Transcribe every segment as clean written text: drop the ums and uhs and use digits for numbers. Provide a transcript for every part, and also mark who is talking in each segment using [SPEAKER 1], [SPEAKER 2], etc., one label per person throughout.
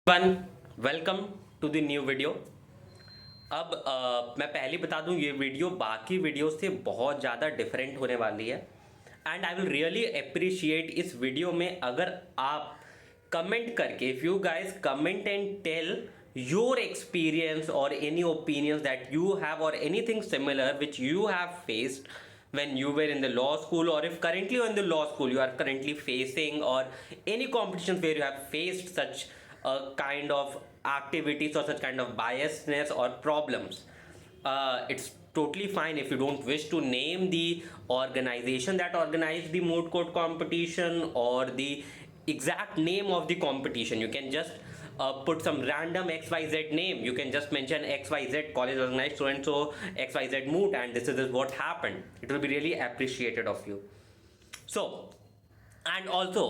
[SPEAKER 1] One welcome to the new video. अब मैं पहले बता दूं ये वीडियो बाकी वीडियो से बहुत ज़्यादा डिफरेंट होने वाली है and I will really appreciate इस वीडियो में अगर आप कमेंट करके, if you guys comment and tell your experience और any opinions that you have और anything similar which you have faced when you were in the law school, or if currently you're in the law school you are currently facing, or any competitions where you have faced such kind of activities or such kind of biasness or problems. It's totally fine if you don't wish to name the organization that organized the moot court competition or the exact name of the competition. You can just put some random XYZ name. You can just mention XYZ college organized so and so XYZ moot, and this is what happened. It will be really appreciated of you. So, and also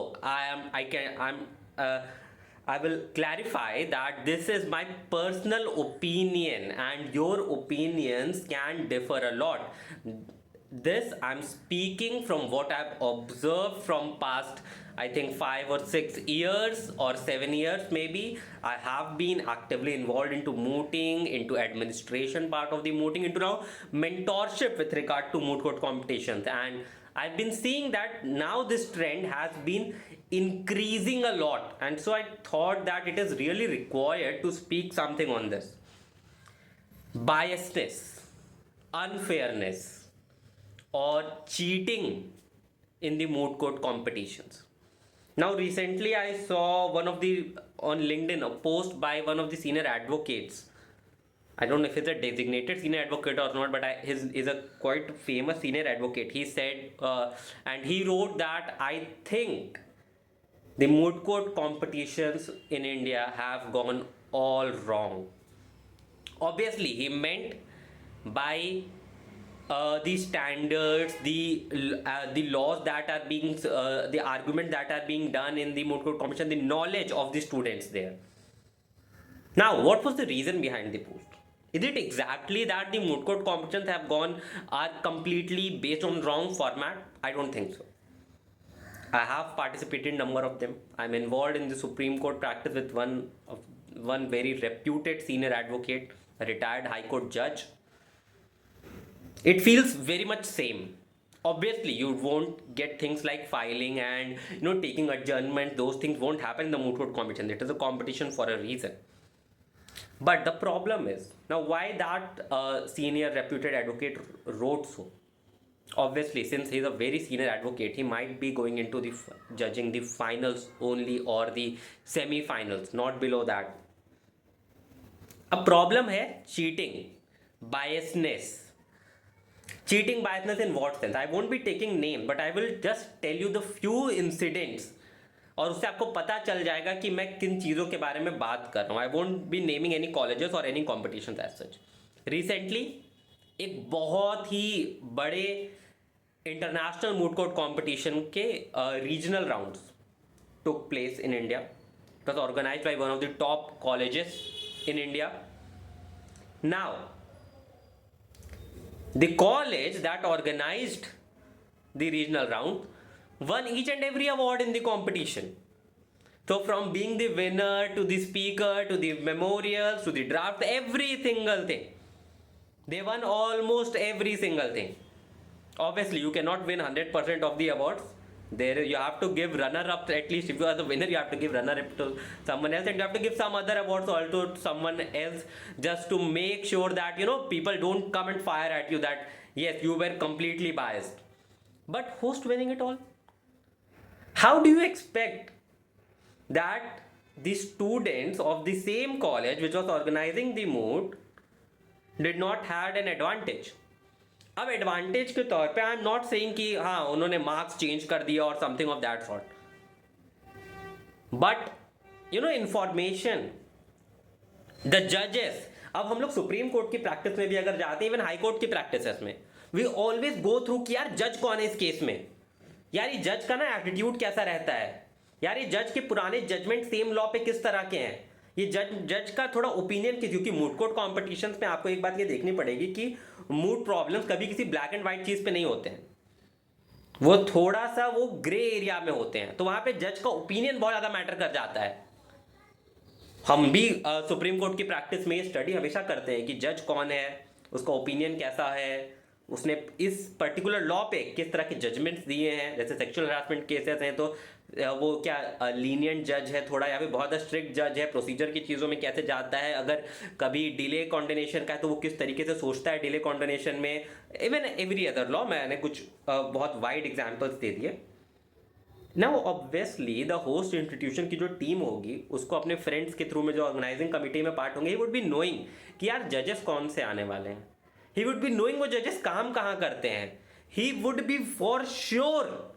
[SPEAKER 1] I will clarify that this is my personal opinion and your opinions can differ a lot. This I'm speaking from what I've observed from past, I think 5 or 6 years or 7 years maybe. I have been actively involved into mooting, into administration part of the mooting, into now mentorship with regard to moot court competitions, and I've been seeing that now this trend has been increasing a lot, and so I thought that it is really required to speak something on this. Biasness, unfairness, or cheating in the moot court competitions. Now, recently I saw one of the on LinkedIn a post by one of the senior advocates. I don't know if it's a designated senior advocate or not, but his is a quite famous senior advocate. He said, and he wrote that I think the moot court competitions in India have gone all wrong. Obviously, he meant by the standards, the laws that are being, the arguments that are being done in the moot court competition, the knowledge of the students there. Now, what was the reason behind the post? Is it exactly that the moot court competitions are completely based on wrong format? I don't think so. I have participated in number of them. I'm involved in the Supreme Court practice with one very reputed senior advocate, a retired High Court judge. It feels very much same. Obviously, you won't get things like filing and taking adjournment. Those things won't happen in the moot court competition. It is a competition for a reason. But the problem is now why that senior reputed advocate wrote so. Obviously, since he's a very senior advocate, he might be going into the judging the finals only or the semi-finals, not below that. A problem है cheating, biasness. Cheating biasness in what sense? I won't be taking name, but I will just tell you the few incidents, और उससे आपको पता चल जाएगा कि मैं किन चीज़ों के बारे में बात कर रहा हूँ. I won't be naming any colleges और any competition as such. Recently एक बहुत ही बड़े इंटरनेशनल मूट कोर्ट कॉम्पिटिशन के regional rounds took place in India. It was organise by one of the top colleges in India. Now, the college that organized the regional round won each and every award in the competition. So from being the winner to the speaker to the memorials to the draft, every single thing. They won almost every single thing. Obviously, you cannot win 100% of the awards. There you have to give runner-up, at least if you are the winner you have to give runner-up to someone else, and you have to give some other awards also to someone else, just to make sure that people don't come and fire at you that yes you were completely biased. But who's winning it all? How do you expect that the students of the same college which was organizing the moot did not had an advantage? अब advantage के तौर पे आई am not saying कि हाँ उन्होंने marks change कर दिया और something of that sort, but information the जजेस. अब हम लोग सुप्रीम कोर्ट की प्रैक्टिस में भी अगर जाते हैं, इवन हाई कोर्ट की प्रैक्टिस में, वी ऑलवेज गो थ्रू कि यार जज कौन है इस केस में, यार ये जज का ना एटीट्यूड कैसा रहता है, यार ये जज के पुराने जजमेंट सेम लॉ पे किस तरह के हैं, ये जज का थोड़ा ओपिनियन की. क्योंकि मूट कोर्ट कॉम्पिटिशन्स में आपको एक बात ये देखनी पड़ेगी कि मूट प्रॉब्लम्स कभी किसी ब्लैक एंड व्हाइट चीज पे नहीं होते हैं, वो थोड़ा सा वो ग्रे एरिया में होते हैं. तो वहां पे जज का ओपिनियन बहुत ज्यादा मैटर कर जाता है. हम भी सुप्रीम कोर्ट की प्रैक्टिस में ये स्टडी हमेशा करते हैं कि जज कौन है, उसका ओपिनियन कैसा है, उसने इस पर्टिकुलर लॉ पे किस तरह के जजमेंट्स दिए हैं। जैसे सेक्सुअल हरासमेंट केसेस हैं तो वो क्या लीनियंट जज है थोड़ा, या फिर बहुत स्ट्रिक्ट जज है, प्रोसीजर की चीज़ों में कैसे जाता है, अगर कभी डिले कॉन्डोनेशन का है तो वो किस तरीके से सोचता है डिले कॉन्डोनेशन में, इवन एवरी अदर लॉ। मैंने कुछ बहुत वाइड एग्जाम्पल्स दे दिए। Now obviously the host institution की जो टीम होगी उसको अपने फ्रेंड्स के थ्रू में जो ऑर्गेनाइजिंग कमेटी में पार्ट होंगे, ही वुड बी नोइंग कि यार जजेस कौन से आने वाले हैं, ही वुड बी नोइंग वो जजेस काम कहाँ करते हैं, he would be for sure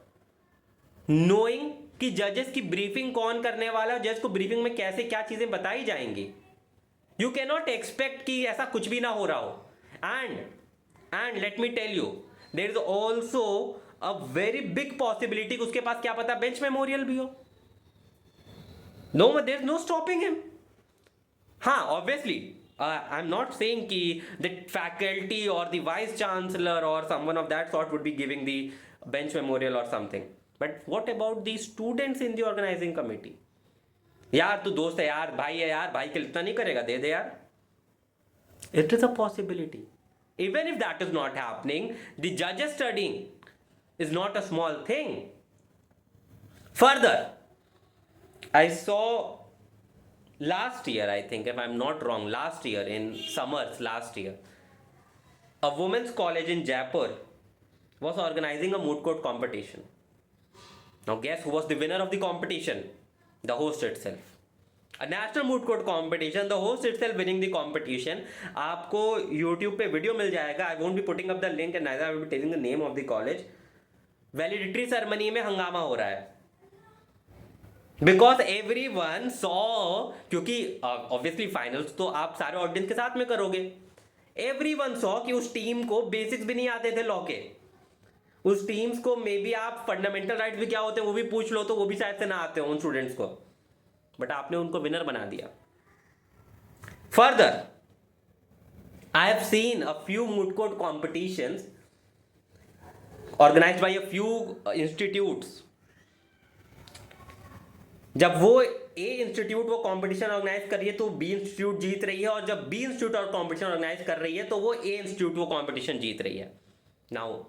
[SPEAKER 1] knowing कि जजेस की ब्रीफिंग कौन करने वाला है, जज को ब्रीफिंग में कैसे क्या चीजें बताई जाएंगी। यू कैन नॉट एक्सपेक्ट कि ऐसा कुछ भी ना हो रहा हो। And let me tell you, there is also a very big possibility कि उसके पास क्या पता बेंच मेमोरियल भी हो। No, there is no stopping him. हाँ, obviously I am not saying कि द फैकल्टी और द वाइस चांसलर और someone of that sort would be giving the bench memorial और something, but what about the students in the organising committee? यार तू दोस्त है यार, भाई है यार, भाई के लिए इतना नहीं करेगा, दे दे यार। It is a possibility. Even if that is not happening, the judges studying is not a small thing. Further, I saw last year, I think, if I'm not wrong, last year in summers last year, a women's college in Jaipur was organizing a moot court competition. Now guess who was the winner of the competition? The host itself. A national moot court competition, the host itself winning the competition. आपको YouTube पे video मिल जाएगा, I won't be putting up the link and neither I will be telling the name of the college. Validity ceremony में हंगामा हो रहा है because everyone saw, क्योंकि obviously finals तो आप सारे ऑडियंस के साथ में करोगे। everyone saw कि उस टीम को बेसिक्स भी नहीं आते थे लॉ के, उस टीम्स को मे बी आप फंडामेंटल राइट्स भी क्या होते हैं वो भी पूछ लो तो वो भी शायद से ना आते हो उन स्टूडेंट्स को, बट आपने उनको विनर बना दिया। Further, I have seen a few moot court competitions organized by a few institutes. जब वो ए इंस्टीट्यूट वो कंपटीशन ऑर्गेनाइज कर रही है तो बी इंस्टीट्यूट जीत रही है, और जब बी इंस्टीट्यूट और कंपटीशन ऑर्गेनाइज कर रही है तो वो ए इंस्टीट्यूट वो कंपटीशन जीत रही है। Now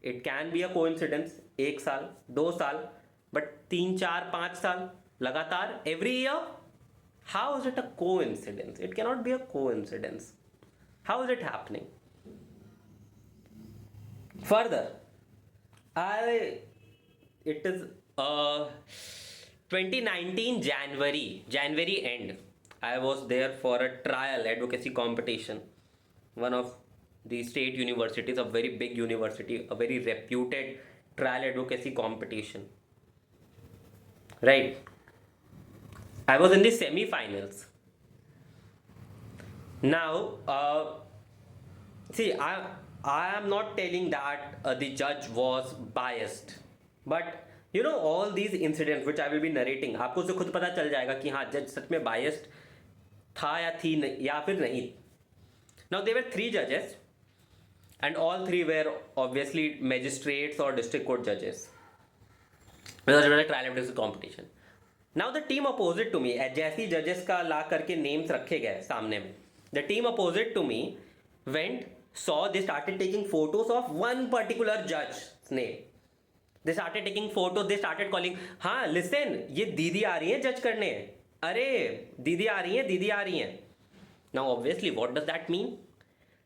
[SPEAKER 1] it can be a coincidence, 1 साल 2 साल, बट 3 4 5 साल लगातार every year, how is it a coincidence? It cannot be a coincidence. How is it happening? Further, it is 2019 January end, I was there for a trial advocacy competition, one of the state universities, a very big university, a very reputed trial advocacy competition, right? I was in the semi-finals. Now, see, I am not telling that the judge was biased, but you know all these incidents which I will be narrating, आपको उससे खुद पता चल जाएगा कि हाँ जज सच में biased था या थी या फिर नहीं। Now there were 3 judges, and all 3 were obviously magistrates or district court judges. It was a trial advocacy competition. Now the team opposite to me, जैसी जजेस का ला करके नेम्स रखे गए सामने में, the team opposite to me went, saw, they started taking photos of one particular judge's name. They started taking photos, they started calling, हाँ listen, ये दीदी आ रही है जज करने, अरे दीदी आ रही है, दीदी आ रही है। Now obviously what does that mean?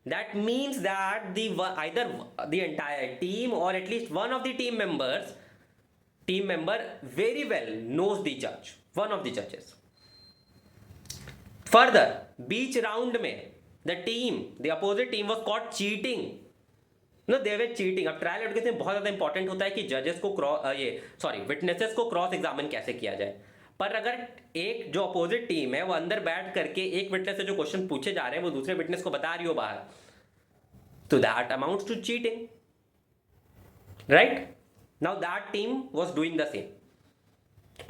[SPEAKER 1] That means that either the entire team or at least one of the team member very well knows the judge, one of the judges. Further, beach round में the opposite team was caught cheating. No, they were cheating. अब trial advocacy में बहुत ज़्यादा important होता है कि जजेस को विटनेसेस को क्रॉस एग्जामिन कैसे किया जाए। पर अगर एक जो अपोजिट टीम है वो अंदर बैठ करके एक विटनेस से जो क्वेश्चन पूछे जा रहे हैं वो दूसरे विटनेस को बता रही हो बाहर, तो that amounts to cheating, right? Now that team was doing the same.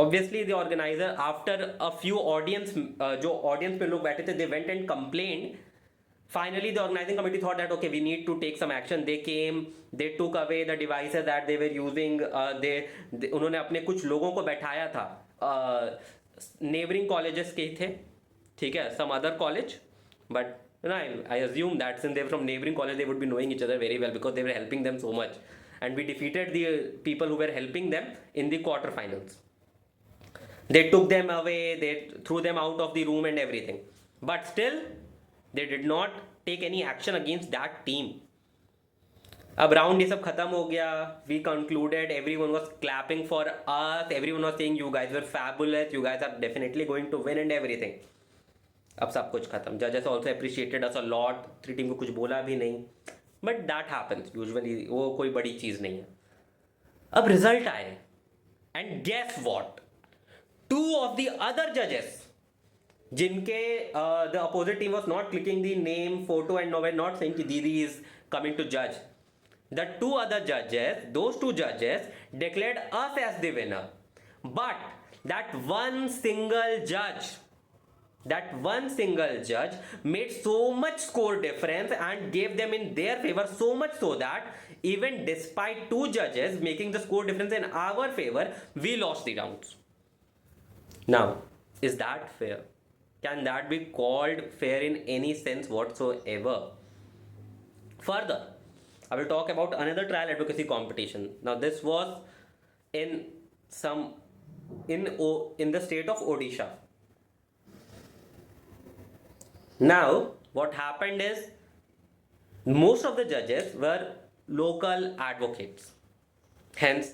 [SPEAKER 1] Obviously the organizer, after a few audience, जो audience में लोग बैठे थे, they went and complained. Finally the organizing committee thought that okay, we need to take some action. They came, they took away the devices that they were using. उन्होंने अपने कुछ लोगों को बैठाया था, neighboring colleges के थे, ठीक है, some other college, but you know, I assume that since they were from neighboring college, they would be knowing each other very well because they were helping them so much, and we defeated the people who were helping them in the quarterfinals. They took them away, they threw them out of the room and everything, but still they did not take any action against that team. अब round ये सब खत्म हो गया, we concluded, everyone was clapping for us, everyone was saying you guys were fabulous, you guys are definitely going to win and everything. अब सब कुछ खत्म. जजेस also appreciated us a lot, three team को कुछ बोला भी नहीं, बट दैट हैपेंस यूजुअली, वो कोई बड़ी चीज़ नहीं है. अब रिजल्ट आए and guess what, two of the other जजेस जिनके the opposite team was not clicking the name photo and not saying कि दीदी इज कमिंग टू जज, the two other judges, those two judges declared us as the winner. But that one single judge made so much score difference and gave them in their favor, so much so that even despite two judges making the score difference in our favor, we lost the rounds. Now, is that fair? Can that be called fair in any sense whatsoever? Further, I will talk about another trial advocacy competition. Now this was in the state of Odisha. Now what happened is, most of the judges were local advocates. Hence,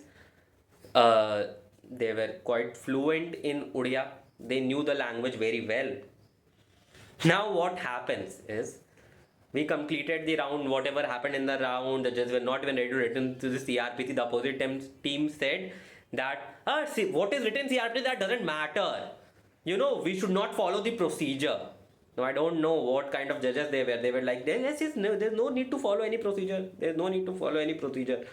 [SPEAKER 1] they were quite fluent in Odia. They knew the language very well. Now what happens is, we completed the round, whatever happened in the round, the judges were not even ready to return to the CRPC. The opposite team said that, see, what is written in CRPC, that doesn't matter. You know, we should not follow the procedure. Now, I don't know what kind of judges they were. They were like, there's no need to follow any procedure. There's no need to follow any procedure.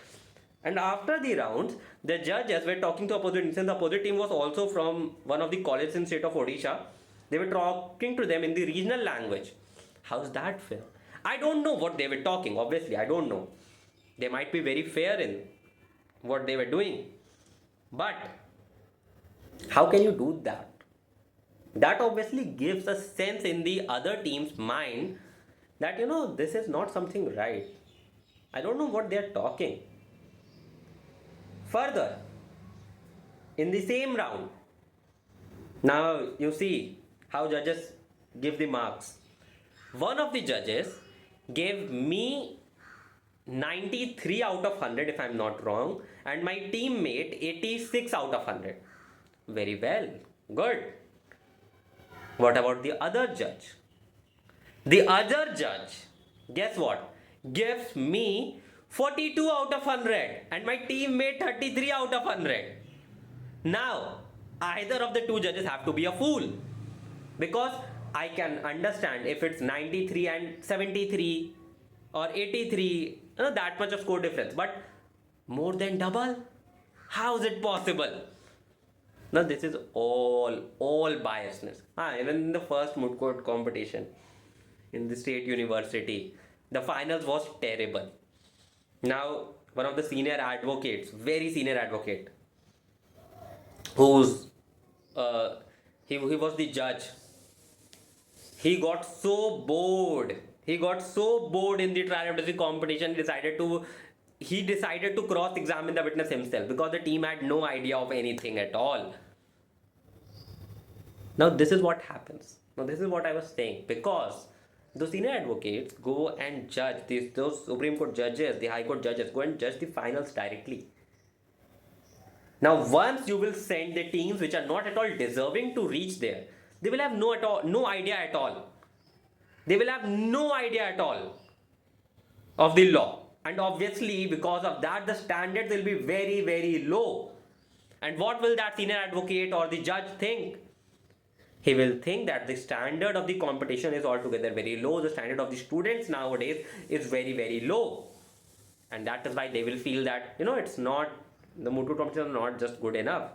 [SPEAKER 1] And after the rounds, the judges were talking to opposite team. Since the opposite team was also from one of the colleges in state of Odisha, they were talking to them in the regional language. How's that fair? I don't know what they were talking, obviously, I don't know. They might be very fair in what they were doing. But how can you do that? That obviously gives a sense in the other team's mind that, you know, this is not something right. I don't know what they are talking. Further, in the same round, now you see how judges give the marks. One of the judges gave me 93 out of 100 if I'm not wrong, and my teammate 86 out of 100. Very well, good. What about the other judge? The other judge, guess what, gives me 42 out of 100 and my teammate 33 out of 100. Now, either of the two judges have to be a fool, because I can understand if it's 93 and 73 or 83, that much of score difference, but more than double? How is it possible? Now this is all biasness. Even in the first moot court competition in the state university, the finals was terrible. Now one of the senior advocates, very senior advocate, who's he was the judge. He got so bored in the trial advocacy competition, he decided to cross-examine the witness himself, because the team had no idea of anything at all. Now this is what happens. Now this is what I was saying, because the senior advocates go and judge, those Supreme Court judges, the High Court judges, go and judge the finals directly. Now once you will send the teams which are not at all deserving to reach there, they will have no idea at all. They will have no idea at all of the law. And obviously, because of that, the standards will be very, very low. And what will that senior advocate or the judge think? He will think that the standard of the competition is altogether very low. The standard of the students nowadays is very, very low. And that is why they will feel that, it's not, the moot court competition is not just good enough.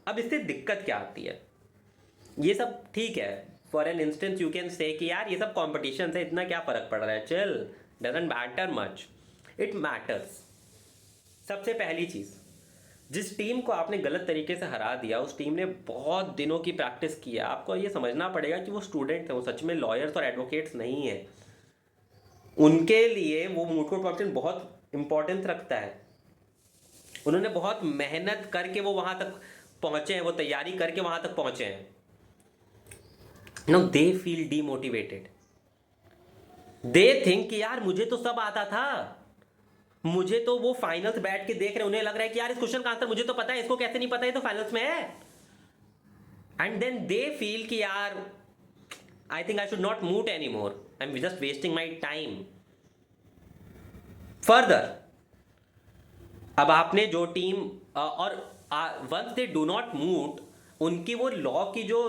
[SPEAKER 1] अब इससे दिक्कत क्या आती है? ये सब ठीक है, for an instance you can say कि यार ये सब कॉम्पिटिशन से इतना क्या फर्क पड़ रहा है, chill, doesn't matter much. It matters. सबसे पहली चीज, जिस टीम को आपने गलत तरीके से हरा दिया, उस टीम ने बहुत दिनों की प्रैक्टिस की है। आपको ये समझना पड़ेगा कि वो स्टूडेंट है, वो सच में लॉयर्स और एडवोकेट्स नहीं है। उनके लिए वो मूड कोर्ट कॉम्पिटिशन बहुत इंपॉर्टेंस रखता है। उन्होंने बहुत मेहनत करके वो वहां तक पहुंचे हैं, वो तैयारी करके वहां तक पहुंचे हैं। Now they feel demotivated, they think कि यार मुझे तो सब आता था, मुझे तो वो फाइनल्स बैठ के देख रहे, उन्हें लग रहा है कि यार इस क्वेश्चन का आंसर मुझे तो पता है, इसको कैसे नहीं पता है, तो फाइनल्स में है। एंड देन दे फील कि यार I think I should not moot any more, I am just wasting my time. Further, अब आपने जो टीम और once they do not moot, उनकी वो लॉ की जो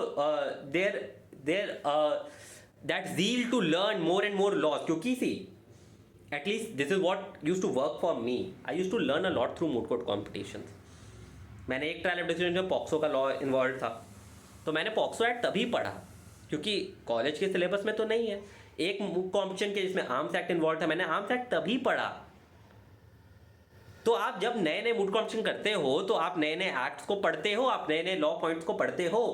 [SPEAKER 1] there there that zeal to learn more and more laws, क्योंकि see at least this is what used to work for me. I used to learn a lot through moot court competitions. मैंने एक trial application में POCSO का law involve था, तो मैंने POCSO act तभी पढ़ा क्योंकि कॉलेज के सिलेबस में तो नहीं है। एक कॉम्पिटिशन के जिसमें आर्म्स एक्ट इन्वॉल्व था, मैंने आर्म्स एक्ट तभी पढ़ा। तो आप जब नए नए मूट कॉम्पिटिशन करते हो तो आप नए नए एक्ट्स को पढ़ते हो, आप नए नए लॉ पॉइंट्स को पढ़ते हो।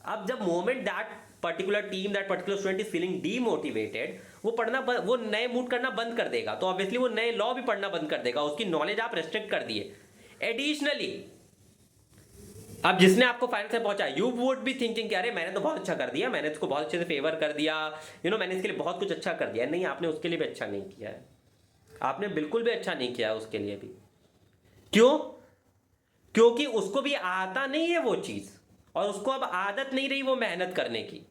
[SPEAKER 1] अब जब moment that particular team, that particular student is feeling demotivated, वो नए मूट करना बंद कर देगा, तो ऑब्वियसली वो नए लॉ भी पढ़ना बंद कर देगा, उसकी नॉलेज आप रेस्ट्रिक्ट कर दिए। एडिशनली, अब जिसने आपको फाइनल से पहुंचा, यू वुड बी थिंकिंग कि अरे मैंने तो बहुत अच्छा कर दिया, मैंने इसको बहुत अच्छे से फेवर कर दिया, मैंने इसके लिए बहुत कुछ अच्छा कर दिया। नहीं, आपने उसके लिए भी अच्छा नहीं किया है, आपने बिल्कुल भी अच्छा नहीं किया उसके लिए भी। क्यों? क्योंकि उसको भी आता नहीं है वो चीज, और उसको अब आदत नहीं रही वो मेहनत करने की।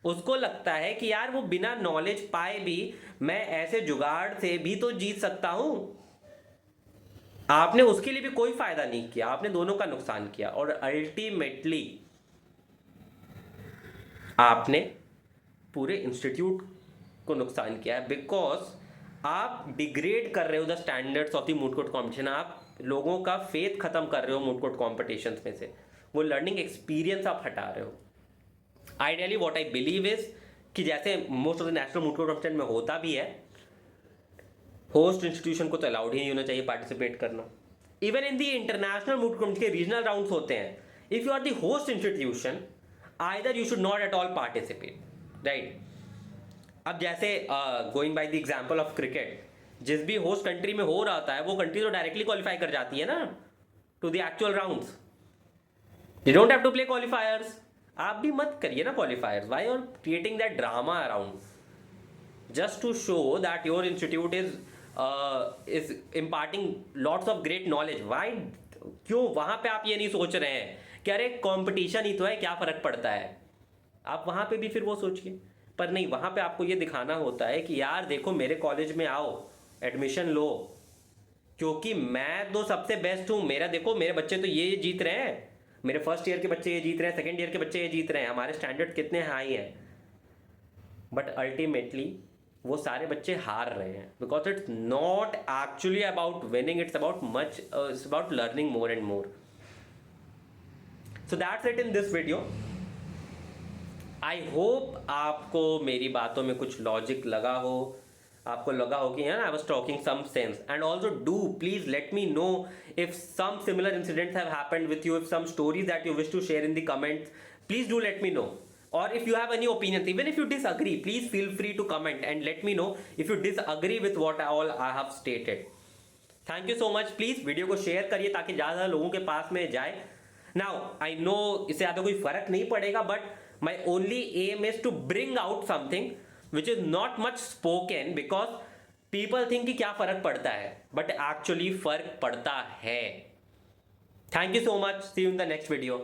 [SPEAKER 1] उसको लगता है कि यार वो बिना नॉलेज पाए भी मैं ऐसे जुगाड़ से भी तो जीत सकता हूं। आपने उसके लिए भी कोई फायदा नहीं किया, आपने दोनों का नुकसान किया, और अल्टीमेटली आपने पूरे इंस्टीट्यूट को नुकसान किया है, बिकॉज आप डिग्रेड कर रहे हो the standards of the moot court competition. आप लोगों का फेथ खत्म कर रहे हो मूट कोर्ट कॉम्पिटिशन्स में से, वो लर्निंग एक्सपीरियंस आप हटा रहे हो। Ideally what I believe is कि जैसे most of the national moot court competition में होता भी है, होस्ट इंस्टीट्यूशन को तो अलाउड ही नहीं होना चाहिए पार्टिसिपेट करना। Even in the international moot court के रीजनल राउंड्स होते हैं, if you are the host institution, either you should not at all participate, right. अब जैसे going by the example of cricket, जिस भी होस्ट कंट्री में हो रहा है वो कंट्री तो डायरेक्टली क्वालिफाई कर जाती है ना to the actual rounds, they don't have to play qualifiers. आप भी मत करिए ना qualifiers, why you are creating that drama around just to show that your institute is imparting lots of great knowledge. Why, क्यों वहां पे आप ये नहीं सोच रहे हैं कि अरे कंपटीशन ही तो है, क्या फर्क पड़ता है। आप वहां पे भी फिर वो सोचिए, पर नहीं, वहां पे आपको ये दिखाना होता है कि यार देखो मेरे कॉलेज में आओ, एडमिशन लो, क्योंकि मैं तो सबसे बेस्ट हूं। मेरा देखो, मेरे बच्चे तो ये जीत रहे हैं, मेरे फर्स्ट ईयर के बच्चे ये जीत रहे हैं, सेकेंड ईयर के बच्चे ये जीत रहे हैं, हमारे स्टैंडर्ड कितने हाई हैं। बट अल्टीमेटली वो सारे बच्चे हार रहे हैं, because it's not actually about winning, it's about learning more and more. So that's it in this video. I hope आपको मेरी बातों में कुछ लॉजिक लगा हो, आपको लगा हो कि I was talking some sense. And also do please let me know if some similar incidents have happened with you, if some stories that you wish to share in the comments, please do let me know. Or if you have any opinions, even if you disagree, please feel free to comment and let me know if you disagree with what all I have stated. Thank you so much. Please video को share करिए ताकि ज़्यादा लोगों के पास में जाए। Now I know इससे ज़्यादा कोई फर्क नहीं पड़ेगा, but my only aim is to bring out something which is not much spoken, because people think कि क्या फर्क पड़ता है, बट एक्चुअली फर्क पड़ता है। Thank you so much, see you in the next video.